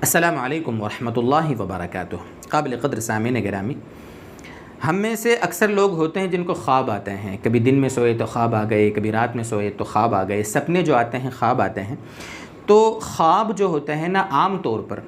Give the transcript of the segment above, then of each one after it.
अस्सलामु अलैकुम वरहमतुल्लाहि वबरकातुहू। काबिल क़द्र सामीन गिरामी, हम में से अक्सर लोग होते हैं जिनको ख्वाब आते हैं। कभी दिन में सोए तो ख्वाब आ गए, कभी रात में सोए तो ख्वाब आ गए, सपने जो आते हैं ख्वाब आते हैं। तो ख्वाब जो होते हैं ना, आम तौर पर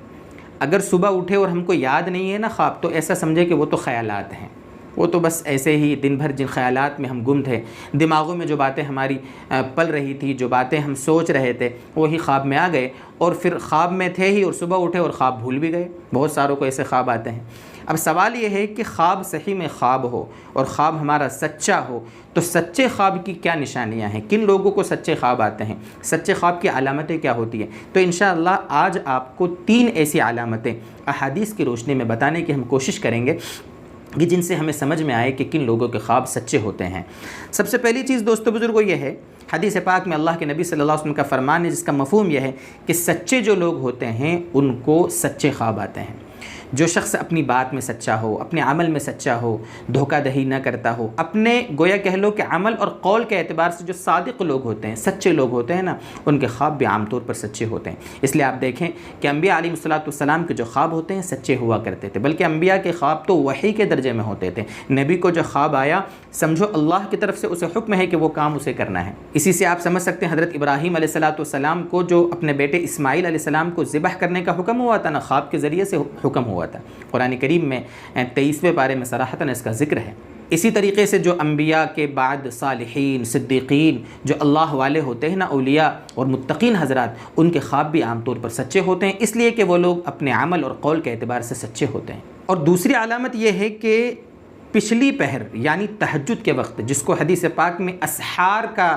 अगर सुबह उठे और हमको याद नहीं है ना ख्वाब, तो ऐसा समझे कि वो तो ख़यालात हैं। वो तो बस ऐसे ही दिन भर जिन ख़यालात में हम गुम थे, दिमागों में जो बातें हमारी पल रही थी, जो बातें हम सोच रहे थे, वही ख्वाब में आ गए और फिर ख्वाब में थे ही और सुबह उठे और ख्वाब भूल भी गए। बहुत सारों को ऐसे ख्वाब आते हैं। अब सवाल ये है कि ख्वाब सही में ख्वाब हो और ख्वाब हमारा सच्चा हो, तो सच्चे ख्वाब की क्या निशानियां हैं, किन लोगों को सच्चे ख्वाब आते हैं, सच्चे ख्वाब की अलामतें क्या होती हैं। तो इंशाअल्लाह आज आपको 3 ऐसी अलामतें अहादीस की रोशनी में बताने की हम कोशिश करेंगे कि जिनसे हमें समझ में आए कि किन लोगों के ख्वाब सच्चे होते हैं। सबसे पहली चीज़ दोस्तों बुज़ुर्गों ये है, हदीस पाक में अल्लाह के नबी सल्लल्लाहु अलैहि वसल्लम का फरमान है, जिसका मफ़हूम यह है कि सच्चे जो लोग होते हैं उनको सच्चे ख्वाब आते हैं। जो शख्स अपनी बात में सच्चा हो, अपने अमल में सच्चा हो, धोखाधड़ी न करता हो, अपने गोया कह लो कि अमल और कौल के एतबार से जो सादिक लोग होते हैं, सच्चे लोग होते हैं ना, उनके ख्वाब भी आम तौर पर सच्चे होते हैं। इसलिए आप देखें कि अम्बिया अलैहिस्सलाम के जो ख्वाब होते हैं सच्चे हुआ करते थे, बल्कि अम्बिया के ख्वाब तो वही के दर्जे में होते थे। नबी को जो ख्वाब आया, समझो अल्लाह की तरफ से उसे हुक्म है कि वो काम उसे करना है। इसी से आप समझ सकते हैं हज़रत इब्राहीम अलैहिस्सलाम को जो अपने बेटे इस्माइल अलैहिस्सलाम को ज़िबह करने का हुक्म हुआ था ना, ख्वाब के ज़रिए से हुक्म हुआ था। कुरान करीम में 23वें पारे में सराहतन इसका ज़िक्र है। इसी तरीके से जो अम्बिया के बाद सालिहीन, सिद्दीकीन, जो अल्लाह वाले होते हैं ना, औलिया और मुत्तकीन हज़रात, उनके ख्वाब भी आम तौर पर सच्चे होते हैं, इसलिए कि वो लोग अपने अमल और कौल के एतबार से सच्चे होते हैं। और दूसरी अलामत यह है कि पिछली पहर यानी तहज्जुद के वक्त, जिसको हदीस पाक में असहार का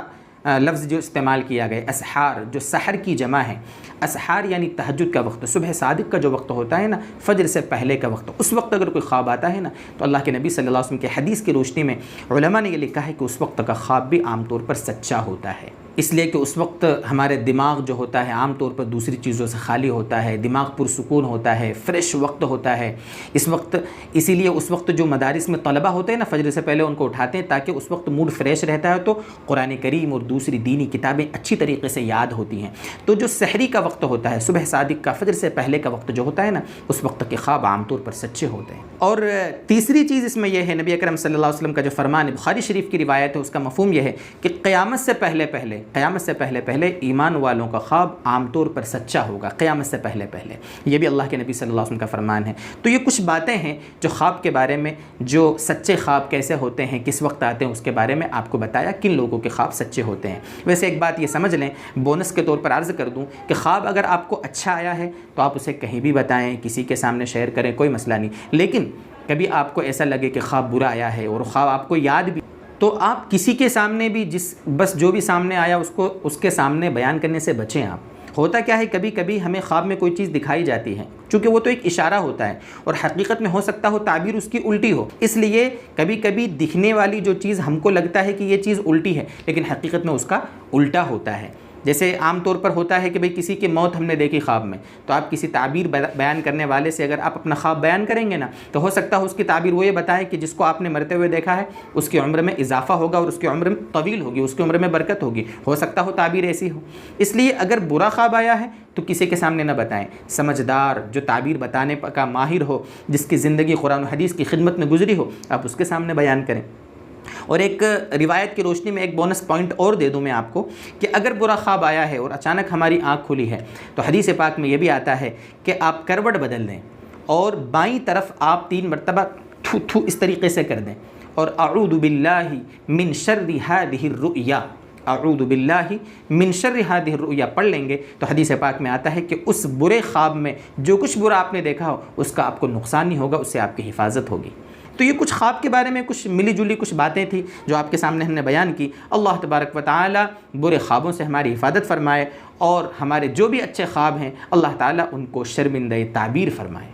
लफ्ज़ जो इस्तेमाल किया गया, असहार जो सहर की जमा है, असहार यानी तहज्जुद का वक्त, सुबह सादिक का जो वक्त होता है ना, फ़जर से पहले का वक्त, उस वक्त अगर कोई ख्वाब आता है ना, तो अल्लाह के नबी सल्लल्लाहु अलैहि वसल्लम के हदीस की रोशनी में उलमा ने ये लिखा है कि उस वक्त का ख्वाब भी आम तौर पर सच्चा होता है। इसलिए कि उस वक्त हमारे दिमाग जो होता है आम तौर पर दूसरी चीज़ों से खाली होता है, दिमाग पुरसुकून होता है, फ़्रेश वक्त होता है इस वक्त। इसीलिए उस वक्त जो मदारिस में तलबा होते हैं ना, फ़जर से पहले उनको उठाते हैं ताकि उस वक्त मूड फ्रेश रहता है, तो कुरान करीम और दूसरी दीनी किताबें अच्छी तरीके से याद होती हैं। तो जो सहरी का वक्त होता है, सुबह सादिक का, फ़जर से पहले का वक्त जो होता है ना, उस वक्त के ख्वाब आम तौर पर सच्चे होते हैं। और तीसरी चीज़ इसमें यह है, नबी अकरम सल्लल्लाहु अलैहि वसल्लम का जो फरमान है, बुखारी शरीफ की रिवायत है, उसका मफ़हूम यह है कि क़यामत से पहले ईमान वालों का ख्वाब आम तौर पर सच्चा होगा, क़यामत से पहले। ये भी अल्लाह के नबी सल्लल्लाहु अलैहि वसल्लम का फरमान है। तो ये कुछ बातें हैं जो ख्वाब के बारे में, जो सच्चे ख्वाब कैसे होते हैं, किस वक्त आते हैं, उसके बारे में आपको बताया किन लोगों के ख्वाब सच्चे होते हैं। वैसे एक बात ये समझ लें, बोनस के तौर पर अर्ज़ कर दूँ कि ख्वाब अगर आपको अच्छा आया है तो आप उसे कहीं भी बताएँ, किसी के सामने शेयर करें, कोई मसला नहीं। लेकिन कभी आपको ऐसा लगे कि ख्वाब बुरा आया है और ख्वाब आपको याद भी, तो आप किसी के सामने भी बस जो भी सामने आया उसको उसके सामने बयान करने से बचें। आप होता क्या है, कभी कभी हमें ख्वाब में कोई चीज़ दिखाई जाती है, चूँकि वो तो एक इशारा होता है और हकीकत में हो सकता हो ताबीर उसकी उल्टी हो। इसलिए कभी कभी दिखने वाली जो चीज़ हमको लगता है कि ये चीज़ उल्टी है, लेकिन हकीकत में उसका उल्टा होता है। जैसे आम तौर पर होता है कि भाई किसी की मौत हमने देखी ख्वाब में, तो आप किसी ताबीर बयान करने वाले से अगर आप अपना ख्वाब बयान करेंगे ना, तो हो सकता है उसकी ताबीर वो ये बताए कि जिसको आपने मरते हुए देखा है उसकी उम्र में इजाफा होगा और उसकी उम्र तवील होगी, उसकी उम्र में बरकत होगी। हो सकता हो ताबीर ऐसी हो। इसलिए अगर बुरा ख्वाब आया है तो किसी के सामने ना बताएं। समझदार जो ताबीर बताने का माहिर हो, जिसकी ज़िंदगी कुरान और हदीस की खिदमत में गुजरी हो, आप उसके सामने बयान करें। और एक रिवायत की रोशनी में एक बोनस पॉइंट और दे दूं मैं आपको कि अगर बुरा ख्वाब आया है और अचानक हमारी आँख खुली है, तो हदीस पाक में ये भी आता है कि आप करवट बदल दें और बाईं तरफ आप 3 मरतबा थू थू इस तरीके से कर दें और अऊज़ु बिल्लाहि मिन शर्रि हादिहि रुया, अऊज़ु बिल्लाहि मिन शर्रि हादिहि रुया पढ़ लेंगे, तो हदीस पाक में आता है कि उस बुरे ख्वाब में जो कुछ बुरा आपने देखा हो उसका आपको नुकसान नहीं होगा, उससे आपकी हिफाजत होगी। तो ये कुछ ख्वाब के बारे में कुछ मिली जुली कुछ बातें थी जो आपके सामने हमने बयान की। अल्लाह तबारक व तआला बुरे ख्वाबों से हमारी हिफाजत फरमाए और हमारे जो भी अच्छे ख्वाब हैं अल्लाह ताला उनको शर्मिंदा ताबीर फरमाए।